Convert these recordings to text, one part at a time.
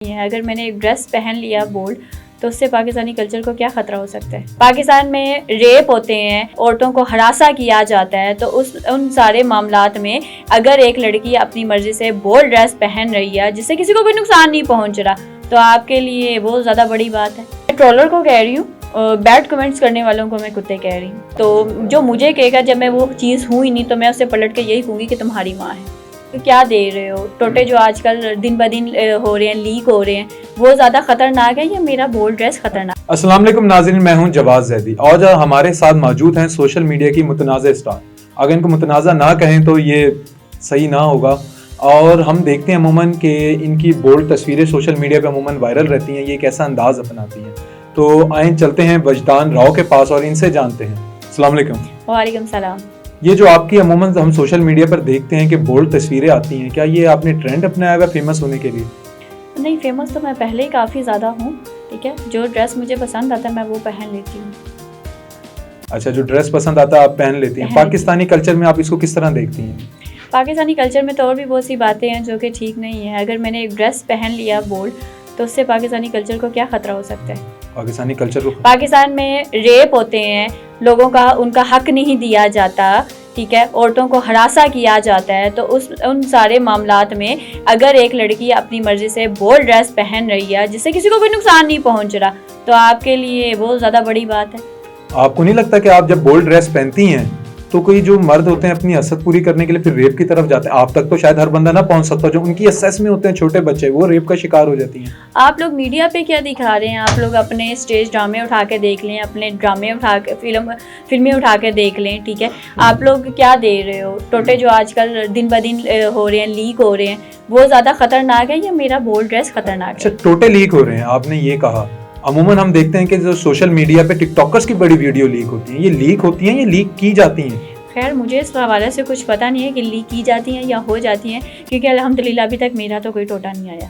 है। अगर मैंने एक ड्रेस पहन लिया बोल्ड तो उससे पाकिस्तानी कल्चर को क्या ख़तरा हो सकता है। पाकिस्तान में रेप होते हैं, औरतों को हरासा किया जाता है, तो उन सारे मामलात में अगर एक लड़की अपनी मर्जी से बोल्ड ड्रेस पहन रही है जिससे किसी को कोई नुकसान नहीं पहुंच रहा, तो आपके लिए बहुत ज़्यादा बड़ी बात है। मैं ट्रोलर को कह रही हूँ, बैड कमेंट्स करने वालों को मैं कुत्ते कह रही हूँ। तो जो मुझे कहेगा जब मैं वो चीज़ हूँ ही नहीं, तो मैं उससे पलट के यही कहूँगी कि तुम्हारी माँ है। तो क्या दे रहे हो? टोटे जो आजकल दिन ब दिन हो रहे हैं, लीक हो रहे हैं, वो ज़्यादा खतरनाक है या मेरा बोल्ड ड्रेस खतरनाक? अस्सलाम वालेकुम नाज़रीन, मैं हूं जवाद जैदी और हमारे साथ मौजूद हैं सोशल मीडिया की मुतनाज़ा स्टार। अगर इनको मुतनाज़ा ना कहें तो ये सही ना होगा। और हम देखते हैं अमूमन कि इनकी बोल्ड तस्वीरें सोशल मीडिया पे अमूमन वायरल रहती हैं। ये एक ऐसा अंदाज अपनाती हैं। तो आए चलते हैं वजदान राव के पास और इनसे जानते हैं। अस्सलाम वालेकुम। वालेकुम सलाम। ये जो आपकी अमूमन हम सोशल मीडिया पर देखते हैं कि बोल्ड तस्वीरें आती हैं, क्या ये आपने ट्रेंड अपनाया हुआ फेमस होने के लिए? नहीं, फेमस तो मैं पहले ही काफ़ी ज़्यादा हूँ, ठीक है। जो ड्रेस मुझे पसंद आता है मैं वो पहन लेती हूँ। अच्छा, जो ड्रेस पसंद आता है आप पहन लेती हैं। पाकिस्तानी कल्चर में आप इसको किस तरह देखती हैं? पाकिस्तानी कल्चर में तो और भी बहुत सी बातें हैं जो कि ठीक नहीं है। अगर मैंने एक ड्रेस पहन लिया बोल्ड तो उससे पाकिस्तानी कल्चर को क्या ख़तरा हो सकता है। पाकिस्तानी कल्चर को, पाकिस्तान में रेप होते हैं, लोगों का उनका हक नहीं दिया जाता, ठीक है, औरतों को हरासा किया जाता है, तो उन सारे मामलात में अगर एक लड़की अपनी मर्जी से बोल्ड ड्रेस पहन रही है जिससे किसी को कोई नुकसान नहीं पहुंच रहा, तो आपके लिए बहुत ज़्यादा बड़ी बात है। आपको नहीं लगता कि आप जब बोल्ड ड्रेस पहनती हैं तो कोई जो मर्द होते हैं अपनी हसद पूरी करने के लिए फिर रेप की तरफ जाते हैं? आप तक तो शायद हर बंदा ना पहुंच सकता, जो उनकी असेस में होते हैं छोटे बच्चे, वो रेप का शिकार हो जाती हैं। आप लोग मीडिया पे क्या दिखा रहे हैं? आप लोग अपने स्टेज ड्रामे उठा के देख लें, अपने ड्रामे उठा के फिल्में उठा के देख लें, ठीक है। आप लोग क्या दे रहे हो? टोटे जो आजकल दिन ब दिन हो रहे हैं, लीक हो रहे हैं, वो ज़्यादा खतरनाक है या मेरा बोल्ड ड्रेस खतरनाक है? अच्छा, टोटे लीक हो रहे हैं, आपने ये कहा। अमूमन हम देखते हैं कि जो सोशल मीडिया पे टिकटॉकर्स की बड़ी वीडियो लीक होती हैं, ये लीक होती हैं, ये लीक की जाती हैं? खैर, मुझे इस हवाले से कुछ पता नहीं है कि लीक की जाती हैं या हो जाती हैं, क्योंकि अल्हम्दुलिल्लाह अभी तक मेरा तो कोई टोटा नहीं आया।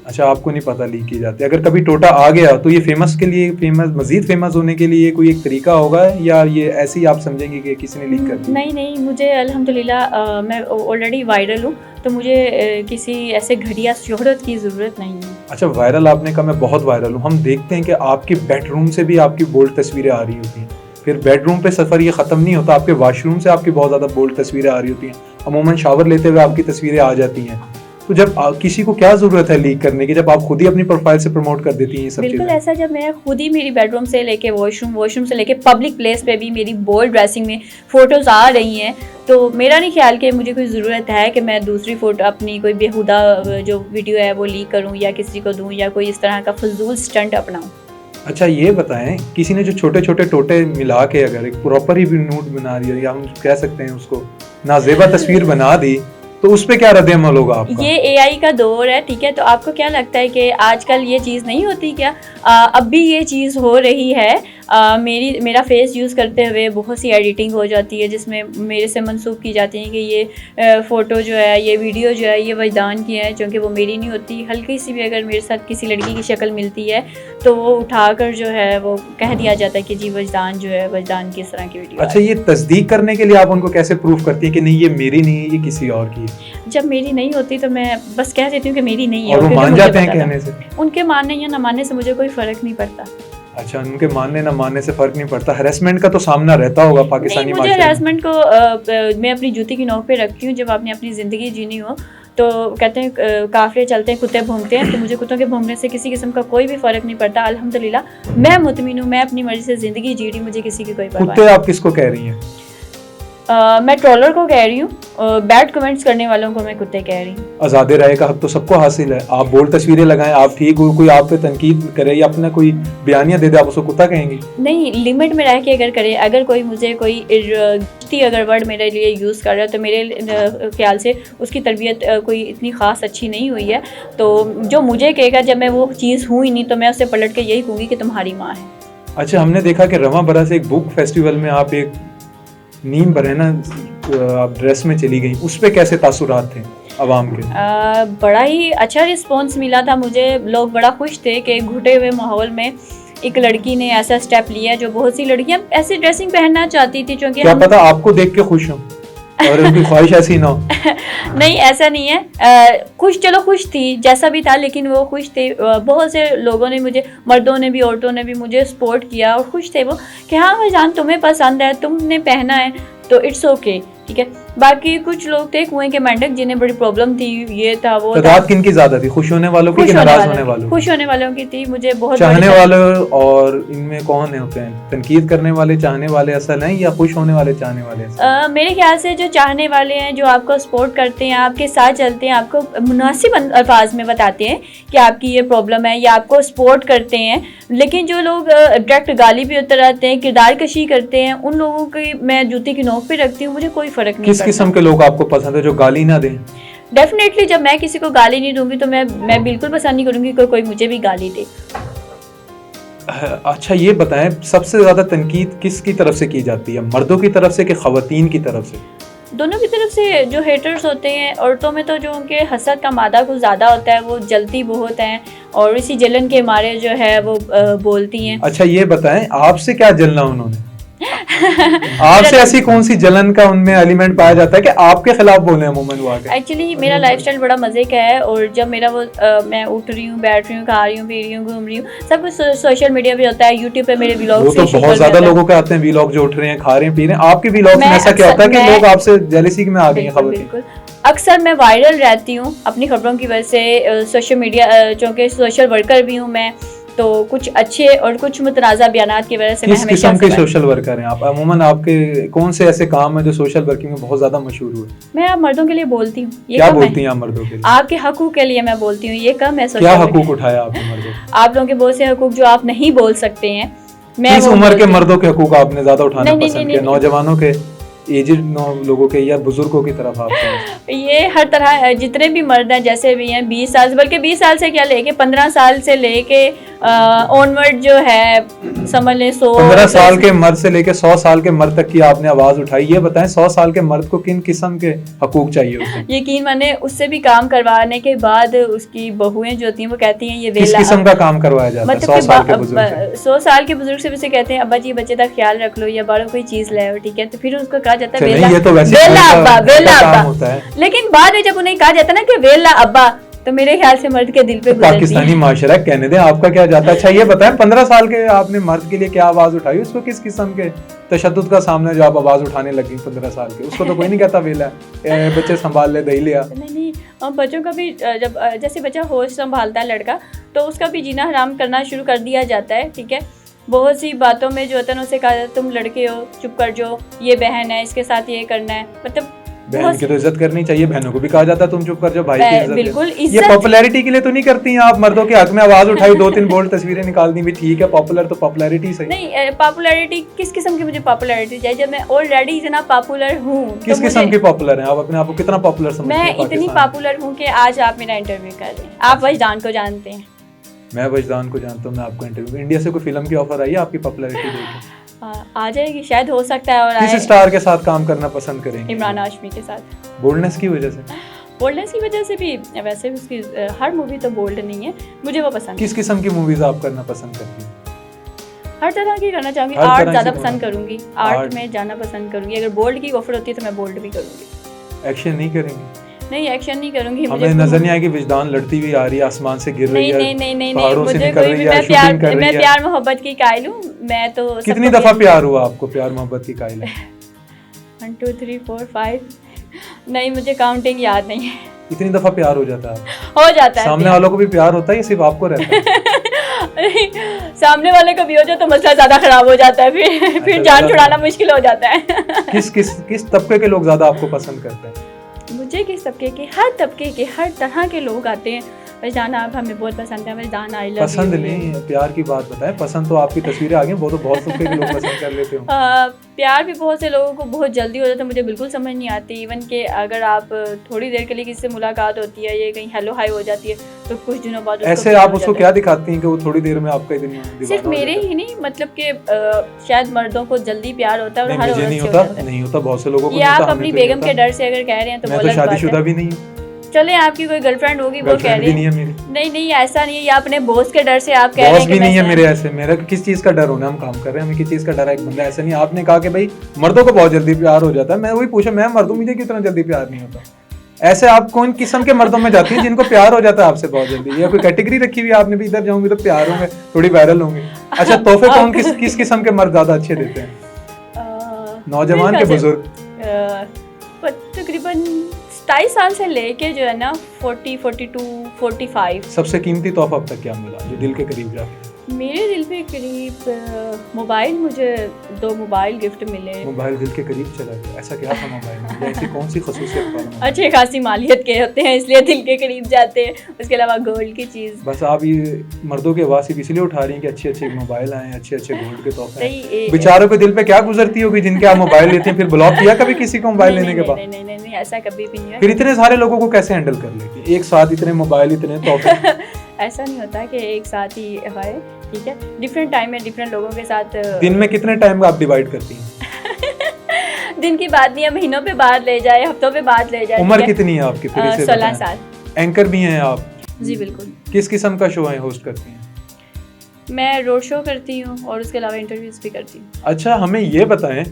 अच्छा, आपको नहीं पता लीक की जाती है। अगर कभी टोटा आ गया तो ये फेमस के लिए, मजीद फेमस होने के लिए कोई एक तरीका होगा, या ये ऐसे ही आप समझेंगे कि किसी ने लीक कर दिया? नहीं, मुझे अल्हम्दुलिल्लाह मैं ऑलरेडी वायरल हूँ, तो मुझे किसी ऐसे घटिया शोहरत की ज़रूरत नहीं है। अच्छा, वायरल आपने कहा, मैं बहुत वायरल हूँ। हम देखते हैं कि आपकी बेडरूम से भी आपकी बोल्ड तस्वीरें आ रही होती हैं। फिर बेडरूम पे सफ़र ये ख़त्म नहीं होता, आपके वॉशरूम से आपकी बहुत ज़्यादा बोल्ड तस्वीरें आ रही होती हैं। अमूमन शावर लेते हुए आपकी तस्वीरें आ जाती हैं। तो जब किसी को क्या ज़रूरत है लीक करने की, जब आप खुद ही अपनी प्रोफाइल से प्रमोट कर देती हैं ये सब चीज़ें? बिल्कुल ऐसा, जब मैं खुद ही मेरी बेडरूम से लेके वॉशरूम से लेके पब्लिक प्लेस पे भी मेरी बोल्ड ड्रेसिंग में फ़ोटोज़ आ रही हैं, तो मेरा नहीं ख्याल कि मुझे कोई ज़रूरत है कि मैं दूसरी फ़ोटो अपनी कोई बेहुदा जो वीडियो है वो लीक करूँ या किसी को दूँ या कोई इस तरह का फजूल स्टंट अपनाऊँ। अच्छा, ये बताएं, किसी ने जो छोटे छोटे टोटे मिला के अगर एक प्रॉपर ही नूड बना दिया, या हम कह सकते हैं उसको नाजेबा तस्वीर बना दी, तो उस पे क्या रद्द-ए-अमल होगा आपका? ये एआई का दौर है, ठीक है। तो आपको क्या लगता है कि आजकल ये चीज़ नहीं होती क्या? अब भी ये चीज़ हो रही है। मेरा फेस यूज़ करते हुए बहुत सी एडिटिंग हो जाती है जिसमें मेरे से मंसूब की जाती है कि ये फ़ोटो जो है, ये वीडियो जो है, ये वजदान की है, क्योंकि वो मेरी नहीं होती। हल्की सी भी अगर मेरे साथ किसी लड़की की शक्ल मिलती है तो वो उठाकर जो है वो कह दिया जाता है कि जी वजदान जो है, वजदान की इस तरह की वीडियो। अच्छा, ये तस्दीक करने के लिए आप उनको कैसे प्रूफ करती हैं कि नहीं ये मेरी नहीं है, ये किसी और की है? जब मेरी नहीं होती तो मैं बस कह देती हूँ कि मेरी नहीं है, और वो मान जाते हैं कहने से? उनके मानने या न मानने से मुझे कोई फ़र्क नहीं पड़ता। अच्छा, उनके मानने ना मानने से फर्क नहीं पड़ता। हैरेसमेंट का तो सामना रहता होगा पाकिस्तानी नहीं, मुझे हैरेसमेंट को मैं अपनी जूती की नोक पे रखती हूँ। जब आपने अपनी ज़िंदगी जीनी हो तो कहते हैं काफिले चलते हैं, कुत्ते भौंकते हैं, तो मुझे कुत्तों के भौंकने से किसी किस्म का कोई भी फ़र्क नहीं पड़ता। अल्हम्दुलिल्लाह मैं मुतमिन हूँ, मैं अपनी मर्जी से ज़िंदगी जी रही हूँ, मुझे किसी की कोई परवाह नहीं। कुत्ते आप किसको कह रही हैं? मैं ट्रोलर को कह रही हूँ, बैड कमेंट्स करने वालों को मैं कुत्ते कह रही हूँ। आज़ादी राय का हक तो सबको हासिल है। आप बोल्ड तस्वीरें लगाएं, आप ठीक हो, कोई आप पे तनकीद करे या अपना कोई बयानिया दे दे, आप उसको कुत्ता कहेंगी? नहीं, लिमिट में रह के अगर करे। अगर कोई मुझे कोई अगर वर्ड मेरे लिए यूज़ कर रहा है तो मेरे ख्याल से उसकी तरबियत कोई इतनी ख़ास अच्छी नहीं हुई है। तो जो मुझे कहेगा जब मैं वो चीज़ हूँ ही नहीं, तो मैं उससे पलट के यही कहूँगी कि तुम्हारी माँ है। अच्छा, हमने देखा कि रवा बरा से एक बुक फेस्टिवल में आप एक नीम बरहना आप ड्रेस में चली गई, उस पे कैसे तासुरात थे अवाम के? बड़ा ही अच्छा रिस्पॉन्स मिला था मुझे। लोग बड़ा खुश थे कि घुटे हुए माहौल में एक लड़की ने ऐसा स्टेप लिया जो बहुत सी लड़कियां ऐसी ड्रेसिंग पहनना चाहती थी। क्योंकि क्या पता आपको देख के खुश हूँ? और उनकी ख्वाहिश ऐसी ना हो। नहीं, ऐसा नहीं है। खुश, चलो खुश थी जैसा भी था, लेकिन वो खुश थे। बहुत से लोगों ने मुझे, मर्दों ने भी औरतों ने भी मुझे सपोर्ट किया और खुश थे वो कि हाँ भाईजान तुम्हें पसंद है, तुमने पहना है तो इट्स ओके, ठीक है। बाकी कुछ लोग थे कुएं के मेंढक जिन्हें बड़ी प्रॉब्लम थी, ये था वो तो रात किन की ज्यादा थी, खुश होने वालों की कि नाराज होने वालों की? खुश होने वालों की थी। मुझे बहुत चाहने वाले, और इनमें कौन होते हैं, तनकीद करने वाले चाहने वाले असल हैं या खुश होने वाले चाहने वाले? मेरे ख्याल से जो चाहने वाले हैं, जो आपको सपोर्ट करते हैं, आपके साथ चलते हैं, आपको मुनासिब अल्फाज में बताते हैं कि आपकी ये प्रॉब्लम है या आपको सपोर्ट करते हैं। लेकिन जो लोग डायरेक्ट गाली भी उतर आते हैं, किरदार कशी करते हैं, उन लोगों की मैं जूती की नोक पे रखती हूँ, मुझे कोई फर्क नहीं। किस किस्म के लोग आपको पसंद है जो गाली ना दें? डेफिनेटली जब मैं किसी को गाली नहीं दूंगी तो मैं बिल्कुल पसंद नहीं करूंगी कोई मुझे भी गाली दे। अच्छा ये बताएं, सबसे ज्यादा तनकीद किसकी तरफ से की जाती है, मर्दों की तरफ से कि खवातीन की तरफ से? दोनों की तरफ से। जो हेटर्स होते हैं, औरतों में तो जो उनके हसद का मादा कुछ ज़्यादा होता है, वो जलती बहुत हैं और इसी जलन के मारे जो है वो बोलती हैं। अच्छा ये बताएं, आपसे क्या जलना उन्होंने? आपसे ऐसी कौन सी जलन का उनमें एलिमेंट पाया जाता है कि आपके खिलाफ बोले अमूमन वो आके? एक्चुअली मेरा लाइफस्टाइल बड़ा मजे का है और जब मेरा वो मैं उठ रही हूँ, बैठ रही हूँ, खा रही हूँ, पी रही हूँ, घूम रही हूँ, सब कुछ सोशल मीडिया पे होता है, यूट्यूब पे मेरे व्लॉग। वो तो बहुत ज्यादा लोगों के आते हैं व्लॉग जो उठ रहे हैं, खा रहे हैं, पी रहे हैं। आपके व्लॉग में ऐसा क्या होता है कि लोग आपसे जेलसी में आ गए हैं? बिल्कुल, अक्सर मैं वायरल रहती हूँ अपनी खबरों की वजह से, सोशल मीडिया, चूँकि सोशल वर्कर भी हूँ मैं, तो कुछ अच्छे और कुछ मुतनाज़ा बयानात की वजह से मैं हमेशा। किस किस्म के सोशल वर्कर हैं आप? अमूमन आपके कौन से ऐसे काम हैं जो सोशल वर्किंग में बहुत ज्यादा मशहूर हुए? मैं आप मर्दों के लिए बोलती हूँ। क्या बोलती हैं आप मर्दों के लिए? आपके हकूक के लिए मैं बोलती हूँ, ये कम है। क्या हकूक उठाया आपने मर्दों? आप लोगों के बहुत से हकूक जो आप नहीं बोल सकते हैं। मैं किस उम्र के मर्दों के हकूक आपने ज्यादा उठाना पसंद किया, नौजवानों के, एजेड लोगों के, या बुजुर्गों की तरफ? आप ये हर तरह जितने भी मर्द हैं जैसे भी हैं, 20 साल, बल्कि 20 साल से क्या लेके 15 साल से लेके ऑनवर्ड जो है, समझ लें 15 साल के मर्द से लेके 100 साल के मर्द तक की आपने आवाज उठाई। ये बताएं 100 साल के मर्द को किन किस्म के हकूक चाहिए होते? यकीन माने उससे भी काम करवाने के बाद उसकी बहुएं जो होती हैं वो कहती हैं ये किस किस्म का काम करवाया जाता है? 100 साल के बुजुर्ग से? 100 साल के बुजुर्ग से उसे कहते हैं अब्बा जी बच्चे का ख्याल रख लो या बड़ों कोई चीज लाओ, ठीक है। तो फिर उसको कहा जाता है वेला अब्बा, वेला अब्बा। लेकिन बाद में जब उन्हें कहा जाता है ना कि वेला अब्बा, तो मेरे ख्याल से मर्द के दिल पे पाकिस्तानी माशरा कहने दें, आपका क्या जाता है? अच्छा ये बताएं, 15 साल के आपने मर्द के लिए क्या आवाज उठाई? उसको किस किस्म के तशद्दुद का सामना जो आप आवाज उठाने लगी 15 साल के, उसको तो कोई नहीं कहता वेला, बच्चे संभाल ले, दही लिया। नहीं, बच्चों का भी जब जैसे बच्चा होश संभालता है लड़का, तो उसका भी जीना हराम करना शुरू कर दिया जाता है, ठीक है। बहुत सी बातों में जो होता है उसे कहा जाता है तुम लड़के हो, चुप कर जाओ, ये बहन है, इसके साथ ये करना है। मतलब बहन की तो इज्जत करनी चाहिए, बहनों को भी कहा जाता है तुम चुप कर जाओ, भाई की इज्जत। बिल्कुल, ये पॉपुलैरिटी के लिए तो नहीं करती हैं आप? मर्दों के हक में आवाज उठाई, 2-3 बोल्ड तस्वीरें निकाल दी, भी ठीक है, पॉपुलर तो पॉपुलैरिटी सही नहीं। पॉपुलैरिटी किस किस्म की मुझे पॉपुलैरिटी चाहिए जब मैं ऑलरेडी इतना पॉपुलर हूँ? किस किस्म की पॉपुलर हैं आप? अपने आप को कितना पॉपुलर समझते हैं? मैं इतनी पॉपुलर हूँ कि आज आप मेरा इंटरव्यू कर रहे हैं। आप वजदान को जानते हैं, मैं वजदान को जानता हूँ, मैं आपको इंटरव्यू। इंडिया से कोई फिल्म की ऑफर आई है आपकी पॉपुलैरिटी देख? आ जाएगी, शायद हो सकता है। और किस स्टार के साथ काम करना पसंद करेंगे? इमरान हाशमी के साथ। बोल्डनेस की वजह से? बोल्डनेस की वजह से भी, वैसे भी उसकी हर मूवी तो बोल्ड नहीं है, मुझे वो पसंद। किस किस्म की मूवीज आप करना पसंद करती हैं? हर तरह की करना चाहूंगी, आर्ट ज्यादा पसंद करूंगी, आर्ट में जाना पसंद करूंगी। अगर बोल्ड की ऑफर होती है तो मैं बोल्ड भी करूंगी। एक्शन नहीं करेंगी? नहीं, एक्शन नहीं करूंगी। हमें नजर नहीं आएगी विजदान लड़ती हुई आ रही है, आसमान से गिर रही है, नहीं, पहाड़ों से निकल रही है, मैं प्यार मोहब्बत की कायल हूँ। मैं तो कितनी दफा प्यार हुआ आपको? प्यार मोहब्बत की कायल है? 1 2 3 4 5 नहीं, मुझे काउंटिंग याद नहीं है। इतनी दफा प्यार हो जाता है? हो जाता है। सामने वालों को भी प्यार होता है या सिर्फ आपको रहता है? सामने वाले को भी हो जाए तो मसला ज्यादा खराब हो जाता है, फिर जान छुड़ाना मुश्किल हो जाता है। किस तबके के लोग ज्यादा आपको पसंद करते हैं? मुझे किस तबके के, हर तबके के, हर तरह के लोग आते हैं। वजदान आप हमें बहुत पसंद है, वजदान आई लव यू। पसंद नहीं, प्यार की बात बताएं। पसंद तो आपकी तस्वीरें आ गई, वो तो बहुत तबके के लोग पसंद कर लेते हो। प्यार भी बहुत से लोगों को बहुत जल्दी हो जाता है, मुझे बिल्कुल समझ नहीं आती। इवन कि अगर आप थोड़ी देर के लिए किसी से मुलाकात होती है, ये कहीं हेलो हाई हो जाती है, तो कुछ दिनों बाद ऐसे आप उसको क्या दिखाती हैं कि वो थोड़ी देर में आपका इतनी? सिर्फ मेरे ही नहीं, मतलब कि शायद मर्दों को जल्दी प्यार होता है और हर औरत से नहीं होता, बहुत से लोगों को। ये आप अपनी बेगम के डर से अगर कह रहे हैं तो मैं तो शादीशुदा भी नहीं हूँ। चले आपकी कोई गर्लफ्रेंड होगी वो कह रही है, नहीं नहीं, ऐसा नहीं है, ये अपने बॉस के डर से आप कह रहे हैं बॉस कि भी नहीं है मैं मेरे ऐसे, मेरा किस चीज़ का डर होना, हम काम कर रहे हैं, हमें किस चीज़ का डर है। एक बंदा ऐसा नहीं, आपने कहा कि भाई मर्दों को बहुत जल्दी प्यार हो जाता है, मैं वही पूछा, मैं मर्द हूं, मुझे कितना जल्दी प्यार नहीं होता। ऐसे आप कौन किस्म के मर्दों में जाती हैं जिनको प्यार हो जाता है आपसे बहुत जल्दी, या कोई कैटेगरी रखी हुई है आपने भी, इधर जाऊंगी तो प्यार होंगे, थोड़ी वायरल होंगे? अच्छा, तोहफे कौन किस किस्म के मर्द ज्यादा अच्छे देते हैं, नौजवान के बुजुर्ग? तकरीबन 27 साल से लेके जो है ना 40, 42, 45। सबसे कीमती तोहफा अब तक क्या मिला जो दिल के करीब जाके? मेरे दिल पे करीब मोबाइल, मुझे 2 मोबाइल गिफ्ट मिले। मोबाइल दिल के करीब चला गया, ऐसा क्या था मोबाइल में, या ऐसी कौन सी खसूसियत था मोबाइल में? अच्छे खासी मालियत के होते हैं इसलिए दिल के करीब जाते हैं, उसके अलावा गोल्ड की चीज़। बस आप ये मर्दों के आवाज़ सिर्फ इसलिए उठा रही हैं कि अच्छे अच्छे मोबाइल आए, अच्छे अच्छे गोल्ड के तोहफे आए। बेचारों के दिल पे क्या गुजरती होगी जिनके आप मोबाइल लेते हैं, फिर ब्लॉक किया कभी किसी को मोबाइल लेने के बाद? नहीं नहीं नहीं, ऐसा कभी भी नहीं है। फिर इतने सारे लोगों को कैसे हैंडल कर लेती एक साथ, इतने मोबाइल, इतने तोहफे? ऐसा नहीं होता कि एक साथ ही है, ठीक है, डिफरेंट टाइम में डिफरेंट लोगों के साथ। दिन में कितने टाइम आप डिवाइड करती हैं? दिन की बात नहीं है, महीनों पे बाद ले जाए, हफ्तों पे बाद ले जाए। उम्र कितनी है आपकी? 16 साल। एंकर भी हैं आप? जी बिल्कुल। किस किस्म का शो है होस्ट करती हैं? मैं रोड शो करती हूँ और उसके अलावा इंटरव्यूज भी करती हूँ। अच्छा, हमें ये बताएं,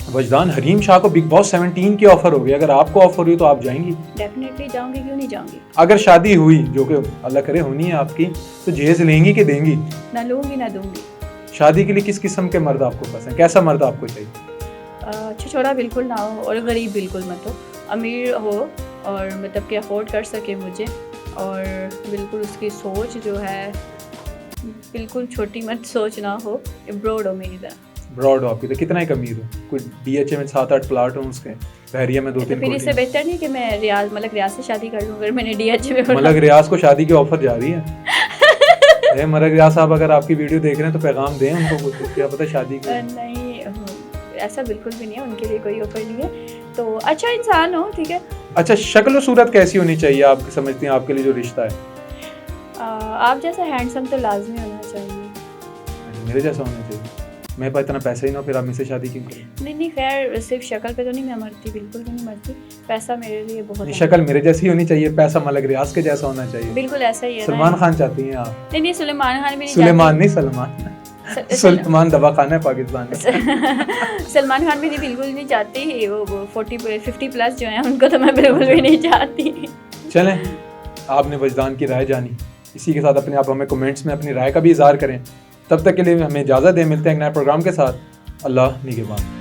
वजदान हरीम शाह को बिग बॉस 17 की ऑफर होगी, अगर आपको ऑफर हुई तो आप जाएंगी? डेफिनेटली जाऊंगी, क्यों नहीं जाऊंगी। अगर शादी हुई, जो कि अल्लाह करे होनी है आपकी, तो जहेज लेंगी कि देंगी? ना लूंगी ना दूंगी। शादी के लिए किस किस्म के मर्द आपको पसंद, कैसा मर्द आपको चाहिए? अच्छा छोड़ा बिल्कुल ना हो और गरीब बिल्कुल मत हो, अमीर हो और मतलब कि अफोर्ड कर सके मुझे, और बिल्कुल उसकी सोच जो है बिल्कुल छोटी मत सोच ना हो, ब्रॉड हो मेरी तरह। ब्रॉड हो आपकी, तो कितना एक अमीर हो? कोई डीएचए में 7-8 प्लाट हो, उसके बहरिया में 2-3 फिर इससे बेहतर नहीं कि मैं रियाज मलक रियाज से शादी कर लूँ अगर मैंने डीएचए में। मलक रियाज को शादी की ऑफर जा रही है। मलक रियाज साहब, अगर आपकी वीडियो देख रहे हैं तो पैगाम दें उनको, कुछ क्या पता शादी की। नहीं, ऐसा बिल्कुल भी नहीं है, उनके लिए कोई ऑफर नहीं है, तो अच्छा इंसान हो, ठीक है। अच्छा, शक्ल और सूरत कैसी होनी चाहिए आप समझती हैं आपके लिए जो रिश्ता है? आप जैसा हैंडसम तो लाजमी होना चाहिए। मेरे जैसा होना चाहिए? मेरे पास इतना पैसा ही ना, फिर आप मुझसे शादी क्यों करें? नहीं नहीं, खैर सिर्फ शक्ल पे तो नहीं मैं मरती, बिल्कुल भी नहीं मरती, पैसा मेरे लिए बहुत है। शक्ल मेरे जैसी होनी चाहिए, पैसा मलक रियाज के जैसा होना चाहिए। बिल्कुल ऐसा ही है। सलमान खान चाहती हैं आप? नहीं नहीं, सुलेमान खान भी नहीं। सुलेमान नहीं, सलमान। सुल्तान दवाखाना है पाकिस्तान में। सलमान खान भी नहीं, बिल्कुल नहीं चाहती, वो 50 प्लस जो हैं उनको तो मैं बिल्कुल भी नहीं चाहती। चलें, आपने वजदान की राय जानी, इसी के साथ अपने आप हमें कमेंट्स में अपनी राय का भी इज़हार करें। तब तक के लिए हमें इजाज़त दें, मिलते हैं एक नए प्रोग्राम के साथ। अल्लाह निगहबान।